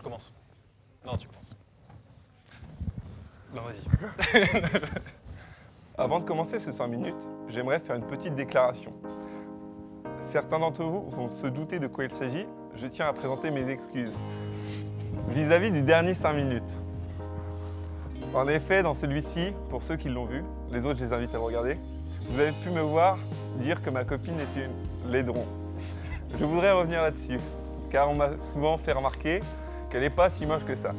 Je commence. Non, tu commences. Non, vas-y. Avant de commencer ce 5 minutes, j'aimerais faire une petite déclaration. Certains d'entre vous vont se douter de quoi il s'agit. Je tiens à présenter mes excuses vis-à-vis du dernier 5 minutes. En effet, dans celui-ci, pour ceux qui l'ont vu, les autres je les invite à le regarder, vous avez pu me voir dire que ma copine est une laidron. Je voudrais revenir là-dessus, car on m'a souvent fait remarquer qu'elle n'est pas si moche que ça.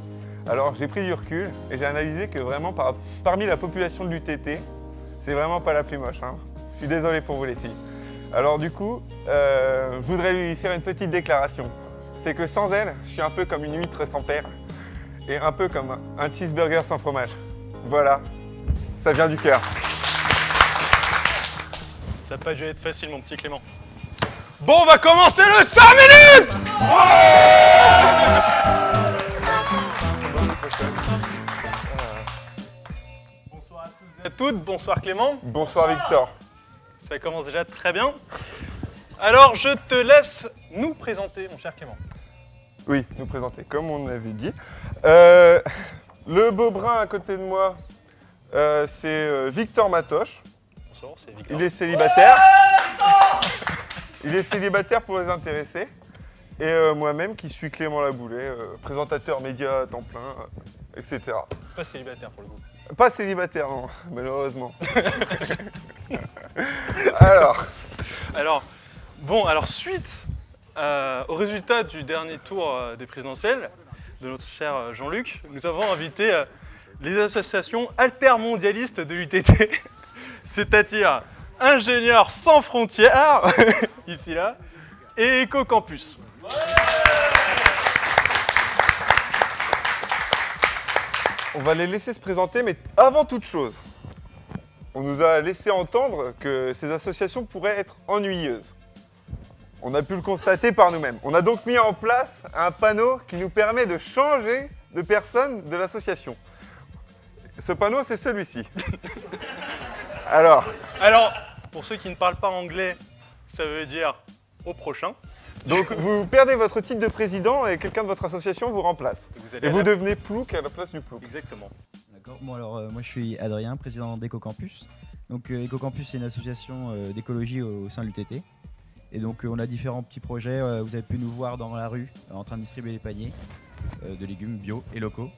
Alors j'ai pris du recul et j'ai analysé que vraiment parmi la population de l'UTT, c'est vraiment pas la plus moche. Hein. Je suis désolé pour vous les filles. Alors du coup, je voudrais lui faire une petite déclaration. C'est que sans elle, je suis un peu comme une huître sans père et un peu comme un cheeseburger sans fromage. Voilà, ça vient du cœur. Ça n'a pas dû être facile, mon petit Clément. Bon, on va commencer le 5 minutes. Bonsoir à tous et à toutes, bonsoir Clément. Bonsoir Victor. Ça commence déjà très bien. Alors, je te laisse nous présenter, mon cher Clément. Oui, nous présenter, comme on avait dit. Le beau brun à côté de moi, c'est Victor Matoche. Bonsoir, c'est Victor. Il est célibataire. Il est célibataire pour les intéresser. Et moi-même qui suis Clément Laboulet, présentateur média à temps plein, etc. Pas célibataire pour le coup. Pas célibataire, non, malheureusement. Alors, suite au résultat du dernier tour des présidentielles de notre cher Jean-Luc, nous avons invité les associations altermondialistes de l'UTT, c'est-à-dire Ingénieurs sans frontières, ici là, et Ecocampus. On va les laisser se présenter, mais avant toute chose, on nous a laissé entendre que ces associations pourraient être ennuyeuses. On a pu le constater par nous-mêmes. On a donc mis en place un panneau qui nous permet de changer de personne de l'association. Ce panneau, c'est celui-ci. Alors, pour ceux qui ne parlent pas anglais, ça veut dire au prochain. donc vous perdez votre titre de président et quelqu'un de votre association vous remplace. Et vous devenez plouc à la place du plouc. Exactement. D'accord. Bon alors moi je suis Adrien, président d'Ecocampus. Donc Ecocampus c'est une association d'écologie au sein de l'UTT. Et donc on a différents petits projets. Vous avez pu nous voir dans la rue en train de distribuer les paniers de légumes bio et locaux.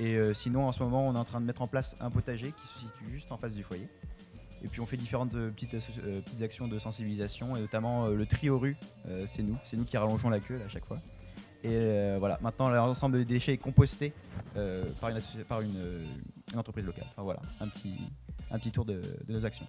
Et sinon en ce moment on est en train de mettre en place un potager qui se situe juste en face du foyer. Et puis on fait différentes petites actions de sensibilisation et notamment le tri aux rues, c'est nous qui rallongeons la queue là, à chaque fois. Et voilà, maintenant l'ensemble des déchets est composté par une entreprise locale. Enfin voilà, un petit tour de nos actions.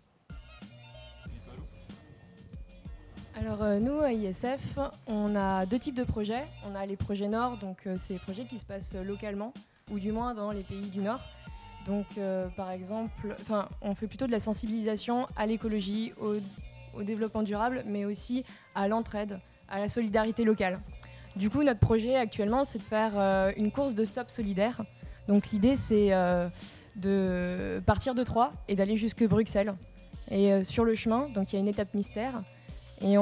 Alors nous à ISF, on a deux types de projets. On a les projets Nord, donc c'est des projets qui se passent localement, ou du moins dans les pays du Nord. Donc par exemple, on fait plutôt de la sensibilisation à l'écologie, au développement durable, mais aussi à l'entraide, à la solidarité locale. Du coup, notre projet actuellement, c'est de faire une course de stop solidaire. Donc l'idée, c'est de partir de Troyes et d'aller jusque Bruxelles. Et sur le chemin, donc il y a une étape mystère. Et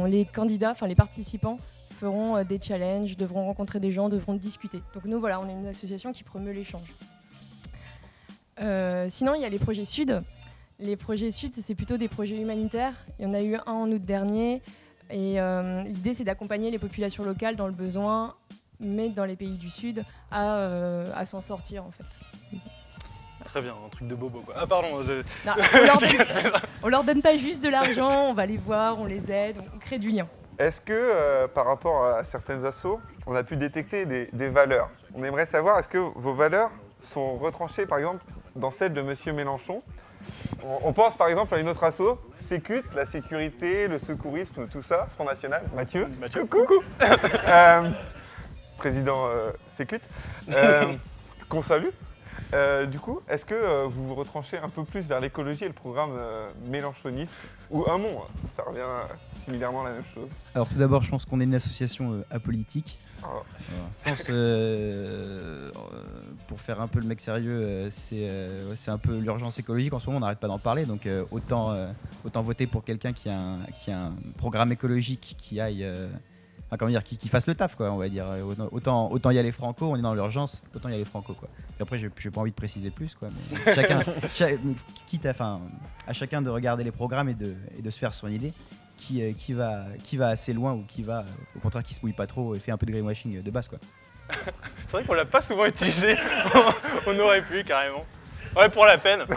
les candidats, les participants, feront des challenges, devront rencontrer des gens, devront discuter. Donc nous, voilà, on est une association qui promeut l'échange. Sinon, il y a les projets Sud. Les projets Sud, c'est plutôt des projets humanitaires. Il y en a eu un en août dernier. Et l'idée, c'est d'accompagner les populations locales dans le besoin, mais dans les pays du Sud, à s'en sortir, en fait. Très bien, un truc de bobo, quoi. Ah, pardon. Non, on leur donne pas juste de l'argent, on va les voir, on les aide, on crée du lien. Est-ce que, par rapport à certaines assos, on a pu détecter des valeurs? On aimerait savoir, est-ce que vos valeurs sont retranchées, par exemple, dans celles de Monsieur Mélenchon? On pense, par exemple, à une autre asso, Sécut, la sécurité, le secourisme, tout ça, Front National. Mathieu, coucou. Président Sécut, qu'on salue. Du coup, est-ce que vous vous retranchez un peu plus vers l'écologie et le programme mélenchoniste ou Hamon? Ça revient similairement à la même chose. Alors tout d'abord, je pense qu'on est une association apolitique. Oh. Je pense, pour faire un peu le mec sérieux, c'est un peu l'urgence écologique en ce moment, on n'arrête pas d'en parler, donc autant voter pour quelqu'un qui a un programme écologique qui aille Enfin, comment dire, qui fassent le taf, quoi, on va dire. Autant y aller franco, on est dans l'urgence, autant y aller franco, quoi. Et après, j'ai pas envie de préciser plus, quoi. Mais quitte à chacun de regarder les programmes et de se faire son idée, qui va assez loin ou qui va, au contraire, qui se mouille pas trop et fait un peu de greenwashing de base, quoi. C'est vrai qu'on l'a pas souvent utilisé. On aurait pu, carrément. Ouais, pour la peine. Ouais,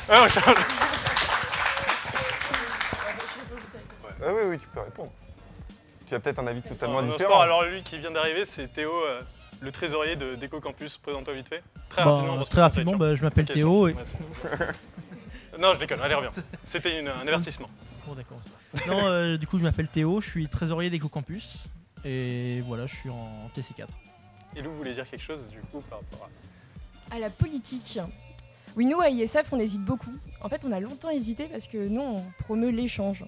on change. Ah oui, tu peux répondre. Tu as peut-être un avis totalement Dans différent. sport, alors lui qui vient d'arriver, c'est Théo, le trésorier d'EcoCampus. Présente-toi vite fait. Très rapidement. parce que Très rapidement, je m'appelle Ok, Théo. c'est bon. Non, je déconne, allez, reviens. C'était un avertissement. Bon, d'accord. Non, du coup, je m'appelle Théo, je suis trésorier d'EcoCampus. Et voilà, je suis en TC4. Et Lou voulait dire quelque chose, du coup, par rapport à... À la politique. Oui, nous, à ISF, on hésite beaucoup. En fait, on a longtemps hésité parce que nous, on promeut l'échange.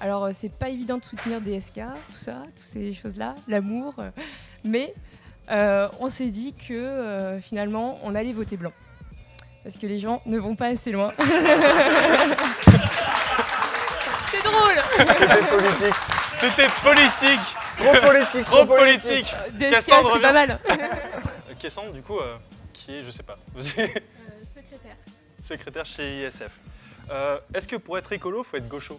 Alors, c'est pas évident de soutenir DSK, tout ça, toutes ces choses-là, l'amour. Mais on s'est dit que finalement, on allait voter blanc. Parce que les gens ne vont pas assez loin. C'est drôle. C'était politique. C'était politique. Trop politique. Trop politique. DSK, Cassandre c'est pas revient. mal. Cassandre, du coup, qui est, je sais pas, Secrétaire. secrétaire chez ISF. Est-ce que pour être écolo, faut être gaucho?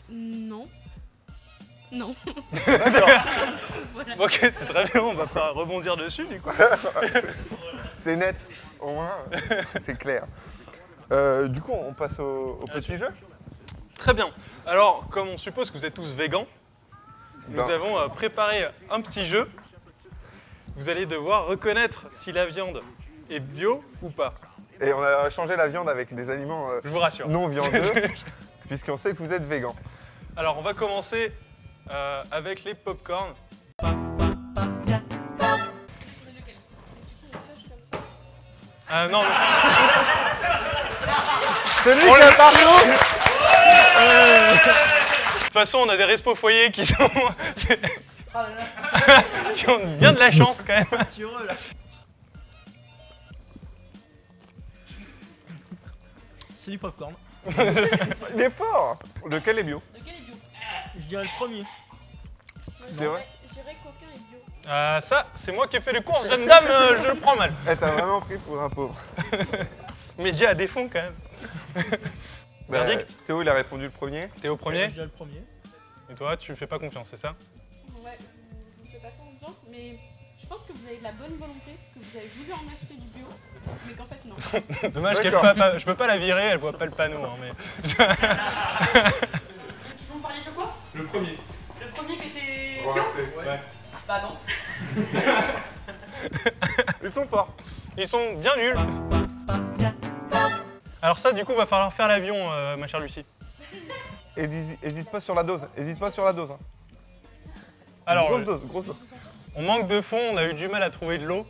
Non. Non. D'accord. Voilà. Ok, c'est très bien, on va pas rebondir dessus, du coup. C'est net. Au moins, c'est clair. Du coup, on passe au petit jeu. Très bien. Alors, comme on suppose que vous êtes tous végans, nous Non. avons préparé un petit jeu. Vous allez devoir reconnaître si la viande est bio ou pas. Et on a changé la viande avec des aliments Je vous rassure. non viandeux, puisqu'on sait que vous êtes végan. Alors, on va commencer avec les pop-corn. Non, non. Celui On qui le- a partout. De toute façon, on a des restos foyers qui sont... qui ont bien de la chance, quand même. C'est du popcorn. Il est fort. Lequel est bio? Lequel est bio? Je dirais le premier. C'est vrai. Je dirais qu'aucun est bio. Ça, c'est moi qui ai fait les courses, jeune dame, je le prends mal. Eh, t'as vraiment pris pour un pauvre. Mais j'ai à défond, quand même. Verdict. Théo, il a répondu le premier. T'es au premier, Je dirais le premier. et toi, tu me fais pas confiance, c'est ça? Ouais, je ne fais pas confiance, mais je pense que vous avez de la bonne volonté, que vous avez voulu en acheter du bio, mais qu'en fait non. Dommage qu'elle D'accord. je peux pas la virer, elle voit pas le panneau. Hein, mais... Ils sont parlé sur quoi? Le premier. Le premier qui était Voilà, bio? c'est- Ouais. Bah non. Ils sont forts. Ils sont bien nuls. Alors ça, du coup, va falloir faire l'avion, ma chère Lucie. Hésite pas sur la dose. Hésite pas sur la dose. Hein. Alors, grosse dose, grosse dose. on manque de fond, on a eu du mal à trouver de l'eau.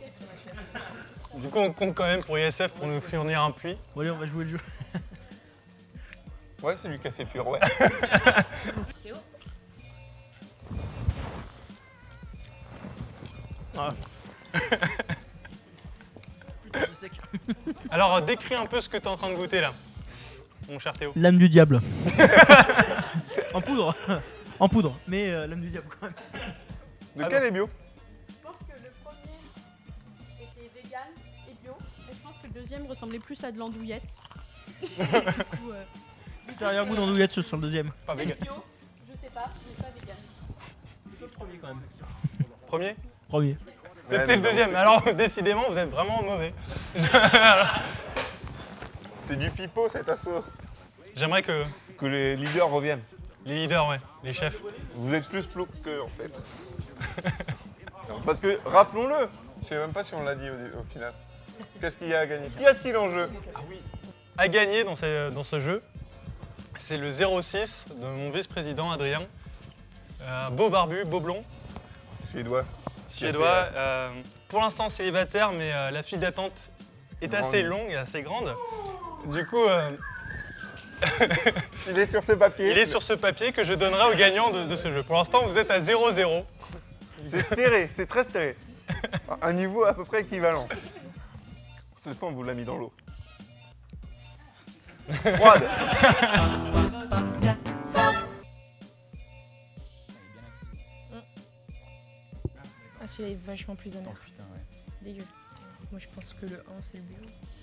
Du coup, on compte quand même pour ISF pour nous fournir un puits. Bon, allez, on va jouer le jeu. Ouais, c'est du café pur, ouais. Théo? Ah. Putain, c'est sec. Alors, décris un peu ce que tu es en train de goûter là, mon cher Théo. L'âme du diable. En poudre. En poudre, mais l'âme du diable quand même. Lequel est bio? Je pense que le premier était vegan et bio, et je pense que le deuxième ressemblait plus à de l'andouillette. Du coup, Derrière goût d'andouillette sur le deuxième. Pas vegan. peut-être bio, je sais pas, mais pas vegan. Le premier quand même. Premier? Premier. C'était le deuxième. Alors, décidément, vous êtes vraiment mauvais. C'est du pipeau cet assaut. J'aimerais que Que les leaders reviennent. les leaders, ouais, les chefs. Vous êtes plus plo qu'eux en fait. Parce que, rappelons-le, je sais même pas si on l'a dit au final. Qu'est-ce qu'il y a à gagner? Qu'y a-t-il en jeu? À gagner dans ce jeu, c'est le 06 de mon vice-président Adrien. Beau barbu, beau blond, Suédois. suédois. Pour l'instant célibataire, mais la file d'attente est assez Grande. longue et assez grande. Du coup, Il est sur ce papier. il est sur ce papier que je donnerai aux gagnants de ce jeu. Pour l'instant, vous êtes à 0-0. C'est serré, c'est très serré. Un niveau à peu près équivalent. Cette fois, on vous l'a mis dans l'eau. Froide. Ah, celui-là est vachement plus amer. Oh putain, ouais. Dégueu. Moi, je pense que le 1, c'est le bio.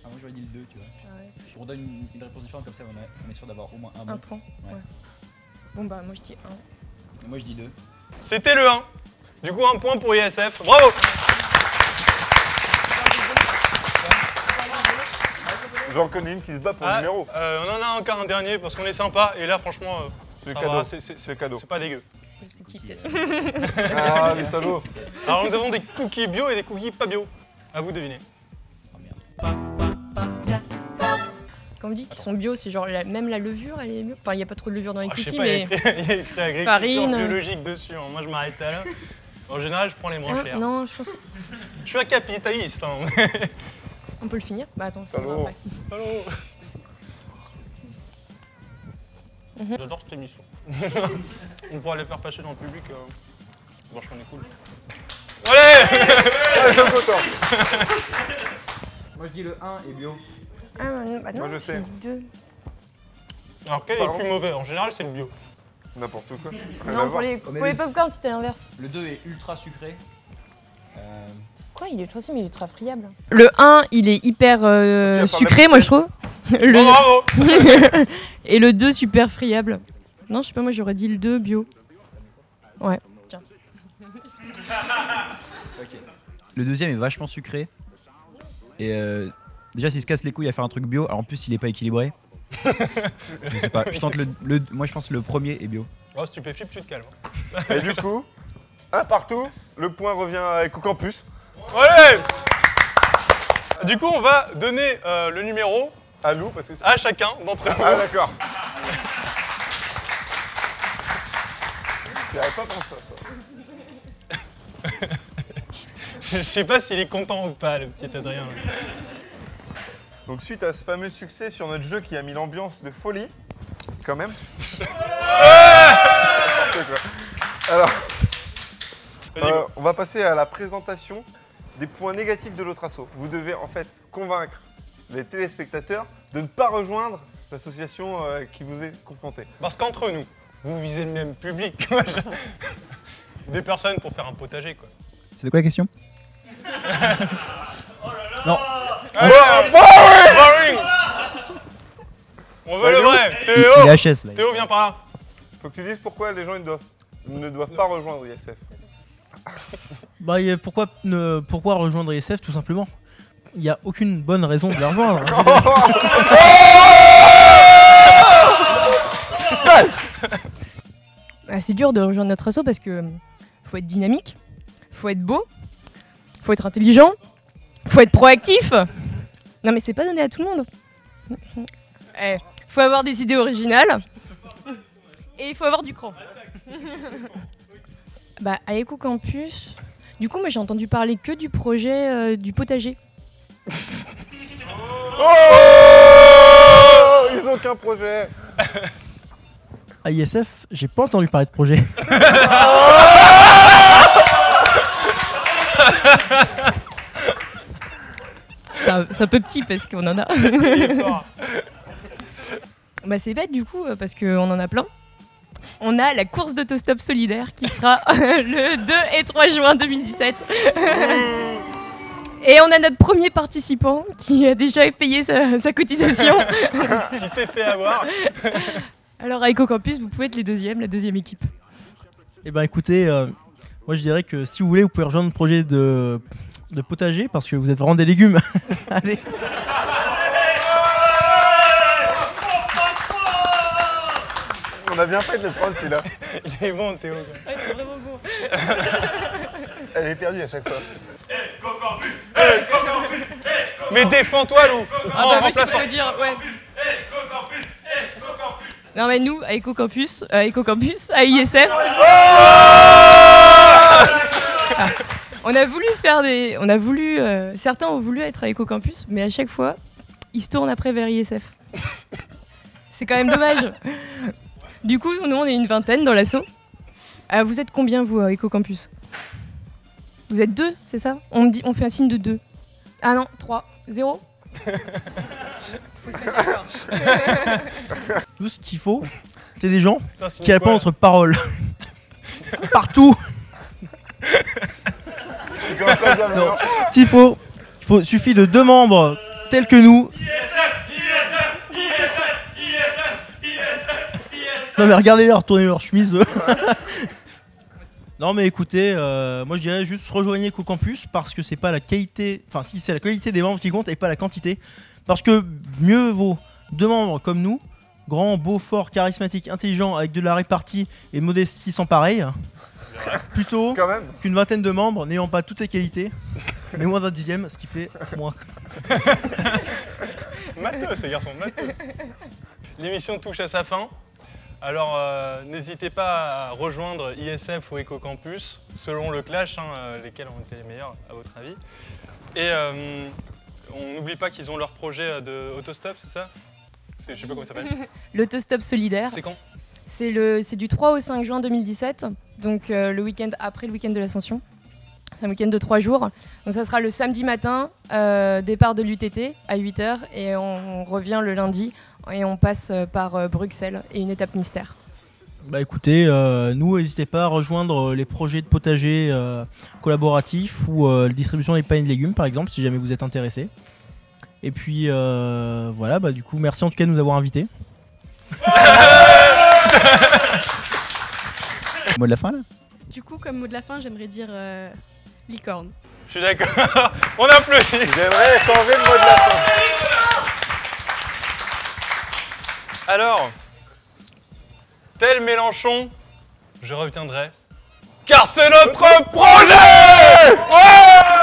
Ah, moi j'aurais dit le 2, tu vois. Ah ouais. On donne une réponse différente comme ça, on est sûr d'avoir au moins un Un bon. point. Ouais. Ouais. Bon, bah, moi, je dis 1. Et moi je dis 2. C'était le 1. Du coup, un point pour ISF. Bravo. J'en connais une qui se bat pour le numéro. On en a encore un dernier parce qu'on est sympa. Et là, franchement, C'est ça cadeau. va, C'est cadeau. c'est pas dégueu. C'est le cookie, peut-être. Ah, les salauds. Alors, nous avons des cookies bio et des cookies pas bio. À vous de deviner. Oh merde. Quand on dit qu'ils sont bio, c'est genre même la levure, elle est bio. Enfin, il n'y a pas trop de levure dans les Ah, je sais cookies, pas, mais. il y a écrit agriculture Farine. biologique dessus. Hein. Moi, je m'arrête là. En général, je prends les moins chers. Non, je pense. Je suis un capitaliste. Hein. On peut le finir. Bah, attends, je Salaud. après. Allô. J'adore cette émission. On pourra les faire passer dans le public. Vachement est cool. Allez. Ah, je suis content. Moi je dis le 1 et bio. Ah, bah, non, Moi, je sais. 2. Alors, quel est Pardon le plus mauvais? En général, c'est le bio. N'importe quoi. Rien à Non, pour voir. les, Oh, mais pour les oui. popcorn, c'était l'inverse. Le 2 est ultra sucré. Quoi, il est ultra sucré, mais il est ultra friable. Le 1, il est hyper par sucré, la moi je trouve. Bon, Le... bravo. Et le 2, super friable. Non, je sais pas, moi j'aurais dit le 2 bio. Ouais. Tiens. Le deuxième est vachement sucré. Et déjà s'il se casse les couilles à faire un truc bio, alors en plus il est pas équilibré. Je sais pas, je tente moi je pense que le premier est bio. Oh, stupéflip, tu te calmes. Et du coup, un partout, le point revient à Ecocampus. Allez. Du coup, on va donner le numéro À nous, parce que c'est... à chacun d'entre vous. Ah, d'accord. J'y avais pas pensé à ça. Je sais pas s'il est content ou pas, le petit Adrien. Donc suite à ce fameux succès sur notre jeu qui a mis l'ambiance de folie, quand même. N'importe quoi. Alors, on va passer à la présentation des points négatifs de l'autre asso. Vous devez en fait convaincre les téléspectateurs de ne pas rejoindre l'association qui vous est confrontée. Parce qu'entre nous, vous visez le même public. Des personnes pour faire un potager, quoi. C'est de quoi la question? Non. Allez, boring. On veut le vrai. Il Théo, est HS là. Théo, viens par là. Faut que tu dises pourquoi les gens ne doivent pas rejoindre ISF. Bah, pourquoi rejoindre ISF tout simplement? Il n'y a aucune bonne raison de les rejoindre. Ah, c'est dur de rejoindre notre asso parce que faut être dynamique, faut être beau, faut être intelligent, faut être proactif. Non mais c'est pas donné à tout le monde. Faut avoir des idées originales et il faut avoir du cran. Bah à Ecocampus, du coup moi j'ai entendu parler que du projet du potager. Oh, ils ont qu'un projet. À ISF, j'ai pas entendu parler de projet. C'est un peu petit parce qu'on en a. Il est fort. Bah c'est bête du coup parce qu'on en a plein. On a la course d'autostop solidaire qui sera le 2 et 3 juin 2017. Et on a notre premier participant qui a déjà payé sa cotisation. Qui s'est fait avoir. Alors à Ecocampus, vous pouvez être la deuxième équipe. Eh ben écoutez, moi je dirais que si vous voulez, vous pouvez rejoindre le projet de potager parce que vous êtes vraiment des légumes. Allez. On a bien fait de le prendre celui-là. Il est bon, Théo. Ouais, c'est vraiment beau. Elle est perdue à chaque fois. Mais défends-toi, Lou. Ah En bah moi je sais remplaçant. pas le dire, ouais. Non mais nous, à Ecocampus, à ISF, ah, on a voulu certains ont voulu être à Ecocampus, mais à chaque fois, ils se tournent après vers ISF. C'est quand même dommage. Du coup, nous on est une vingtaine dans l'asso. Vous êtes combien vous à Ecocampus? Vous êtes 2, c'est ça? On fait un signe de 2. Ah non, 3, 0. Faut se mettre d'accord. Tout ce qu'il faut, c'est des gens Putain, c'est qui répondent quoi, notre parole. Partout. ça, diable. Suffit de 2 membres tels que nous. Non mais regardez leur tourner leur chemise. Non mais écoutez, moi je dirais juste rejoignez EcoCampus parce que c'est pas la qualité, enfin si c'est la qualité des membres qui compte et pas la quantité. Parce que mieux vaut 2 membres comme nous, grands, beaux, forts, charismatiques, intelligents, avec de la répartie et de modestie sans pareil, plutôt Quand même. qu'une vingtaine de membres n'ayant pas toutes les qualités, mais moins d'un dixième, ce qui fait moins. Matheux, ce garçon, matheux. L'émission touche à sa fin. Alors, n'hésitez pas à rejoindre ISF ou EcoCampus, selon le clash, lesquels ont été les meilleurs, à votre avis. Et on n'oublie pas qu'ils ont leur projet de autostop, c'est ça? Je sais pas comment ça s'appelle. L'autostop solidaire. C'est quand? C'est du 3 au 5 juin 2017, donc le week-end après le week-end de l'Ascension. C'est un week-end de 3 jours. Donc ça sera le samedi matin, départ de l'UTT à 8h et on revient le lundi et on passe par Bruxelles et une étape mystère. Bah écoutez, nous n'hésitez pas à rejoindre les projets de potager collaboratifs ou la distribution des paniers de légumes par exemple si jamais vous êtes intéressé. Et puis voilà, bah du coup merci en tout cas de nous avoir invités. Mot de la fin là? Du coup, comme mot de la fin, j'aimerais dire licorne. Je suis d'accord. On applaudit. J'aimerais changer le mot de la fin. Alors, tel Mélenchon, je reviendrai. Car c'est notre projet! Ouais!